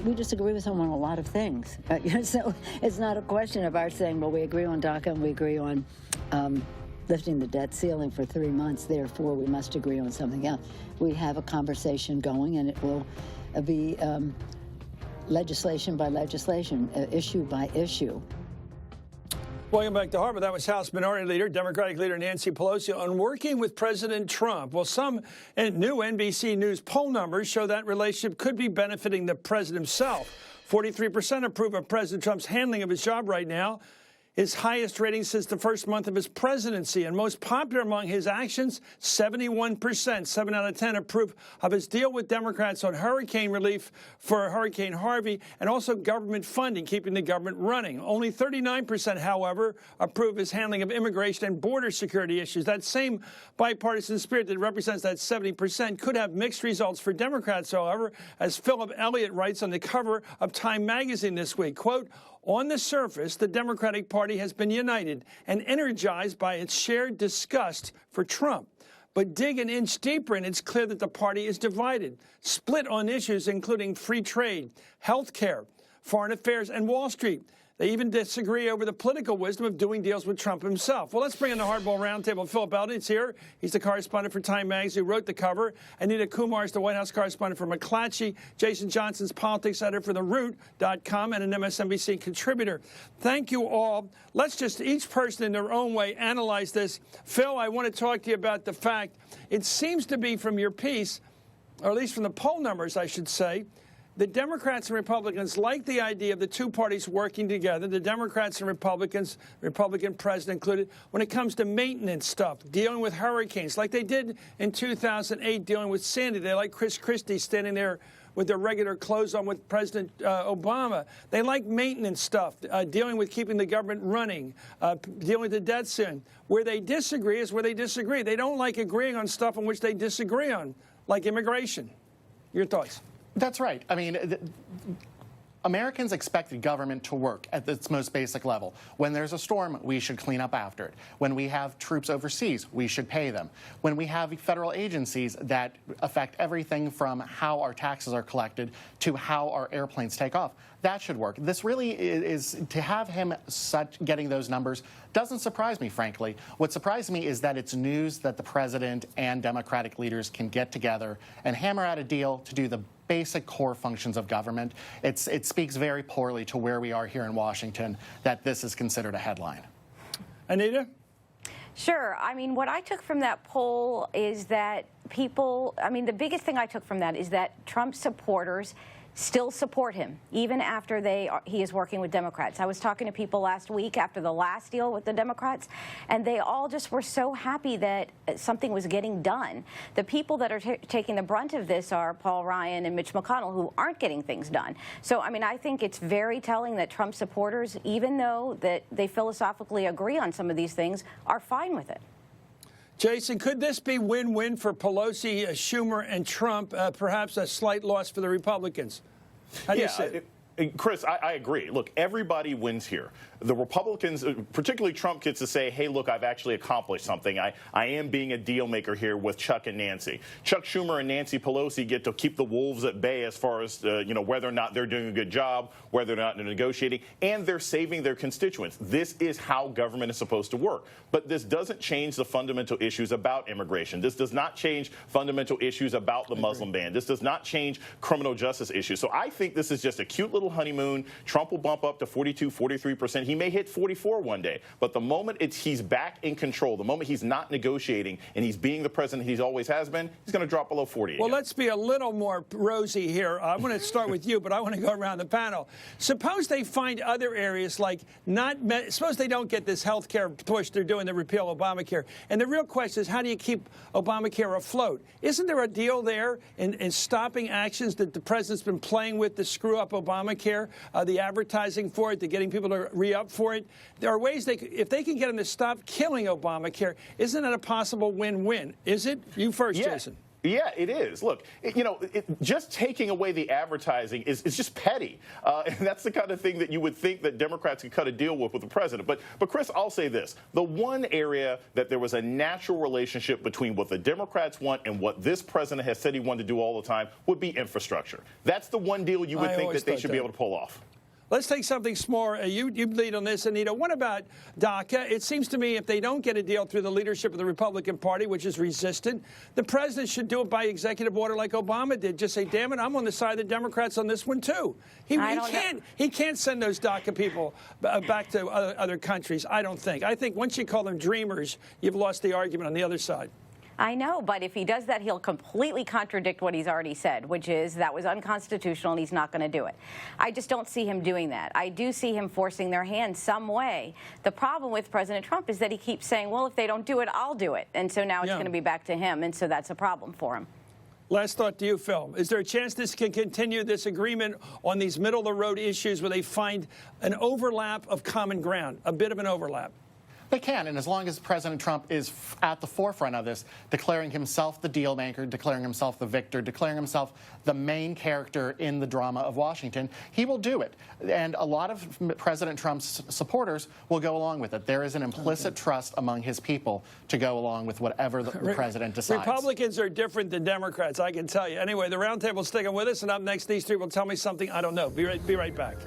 we disagree with him on a lot of things. So it's not a question of our saying, well, we agree on DACA and we agree on lifting the debt ceiling for 3 months, therefore we must agree on something else. We have a conversation going, and it will be legislation by legislation, issue by issue. Welcome back to Harvard. That was House Minority Leader, Democratic Leader Nancy Pelosi on working with President Trump. Well, some new NBC News poll numbers show that relationship could be benefiting the president himself. 43% approve of President Trump's handling of his job right now, his highest rating since the first month of his presidency, and most popular among his actions, 71%, 7 out of 10 approve of his deal with Democrats on hurricane relief for Hurricane Harvey and also government funding, keeping the government running. Only 39%, however, approve his handling of immigration and border security issues. That same bipartisan spirit that represents that 70% could have mixed results for Democrats, however, as Philip Elliott writes on the cover of Time magazine this week, quote, on the surface, the Democratic Party has been united and energized by its shared disgust for Trump. But dig an inch deeper, and it's clear that the party is divided, split on issues including free trade, health care, foreign affairs, and Wall Street. They even disagree over the political wisdom of doing deals with Trump himself. Well, let's bring in the Hardball Roundtable. Philip Elliott's here. He's the correspondent for Time Magazine who wrote the cover. Anita Kumar is the White House correspondent for McClatchy. Jason Johnson's politics editor for TheRoot.com and an MSNBC contributor. Thank you all. Let's just, each person in their own way, analyze this. Phil, I want to talk to you about the fact it seems to be from your piece, or at least from the poll numbers, I should say, the Democrats and Republicans like the idea of the two parties working together, the Democrats and Republicans, Republican president included, when it comes to maintenance stuff, dealing with hurricanes, like they did in 2008, dealing with Sandy. They like Chris Christie standing there with their regular clothes on with President Obama. They like maintenance stuff, dealing with keeping the government running, dealing with the debt ceiling. Where they disagree is where they disagree. They don't like agreeing on stuff on which they disagree on, like immigration. Your thoughts? That's right. I mean, Americans expect government to work at its most basic level. When there's a storm, we should clean up after it. When we have troops overseas, we should pay them. When we have federal agencies that affect everything from how our taxes are collected to how our airplanes take off, that should work. This really is to have him getting those numbers doesn't surprise me, frankly. What surprised me is that it's news that the president and Democratic leaders can get together and hammer out a deal to do the basic core functions of government. It speaks very poorly to where we are here in Washington that this is considered a headline. Anita? Sure. I mean, what I took from that poll is that the biggest thing I took from that is that Trump supporters still support him, even after he is working with Democrats. I was talking to people last week after the last deal with the Democrats, and they all just were so happy that something was getting done. The people that are taking the brunt of this are Paul Ryan and Mitch McConnell, who aren't getting things done. So, I mean, I think it's very telling that Trump supporters, even though that they philosophically agree on some of these things, are fine with it. Jason, could this be win-win for Pelosi, Schumer, and Trump, perhaps a slight loss for the Republicans? How do you see it? Chris, I agree. Look, everybody wins here. The Republicans, particularly Trump, gets to say, hey, look, I've actually accomplished something. I am being a deal maker here with Chuck and Nancy. Chuck Schumer and Nancy Pelosi get to keep the wolves at bay as far as, whether or not they're doing a good job, whether or not they're negotiating, and they're saving their constituents. This is how government is supposed to work. But this doesn't change the fundamental issues about immigration. This does not change fundamental issues about the Muslim ban. This does not change criminal justice issues. So I think this is just a cute little honeymoon. Trump will bump up to 42, 43%. He may hit 44 one day, but the moment he's back in control, the moment he's not negotiating and he's being the president he always has been, he's going to drop below 40 again. Well, let's be a little more rosy here. I'm going to start with you, but I want to go around the panel. Suppose they find other areas like suppose they don't get this health care push they're doing to repeal Obamacare. And the real question is, how do you keep Obamacare afloat? Isn't there a deal there in stopping actions that the president's been playing with to screw up Obamacare, the advertising for it, the getting people to re-up for it? There are ways if they can get them to stop killing Obamacare, isn't that a possible win-win? Is it? You first, Jason. Yeah, it is. Look, just taking away the advertising is just petty. And that's the kind of thing that you would think that Democrats could cut a deal with the president. But Chris, I'll say this. The one area that there was a natural relationship between what the Democrats want and what this president has said he wanted to do all the time would be infrastructure. That's the one deal you would think that they should be able to pull off. Let's take something small. You lead on this, Anita. What about DACA? It seems to me if they don't get a deal through the leadership of the Republican Party, which is resistant, the president should do it by executive order like Obama did. Just say, damn it, I'm on the side of the Democrats on this one, too. He can't send those DACA people back to other countries, I don't think. I think once you call them dreamers, you've lost the argument on the other side. I know, but if he does that, he'll completely contradict what he's already said, which is that was unconstitutional and he's not going to do it. I just don't see him doing that. I do see him forcing their hand some way. The problem with President Trump is that he keeps saying, well, if they don't do it, I'll do it. And so now it's going to be back to him, and so that's a problem for him. Last thought to you, Phil. Is there a chance this can continue, this agreement on these middle-of-the-road issues where they find an overlap of common ground, a bit of an overlap? They can, and as long as President Trump is at the forefront of this, declaring himself the deal maker, declaring himself the victor, declaring himself the main character in the drama of Washington, he will do it. And a lot of President Trump's supporters will go along with it. There is an implicit trust among his people to go along with whatever the president decides. Republicans are different than Democrats, I can tell you. Anyway, the roundtable's sticking with us, and up next, these three will tell me something I don't know. Be right back.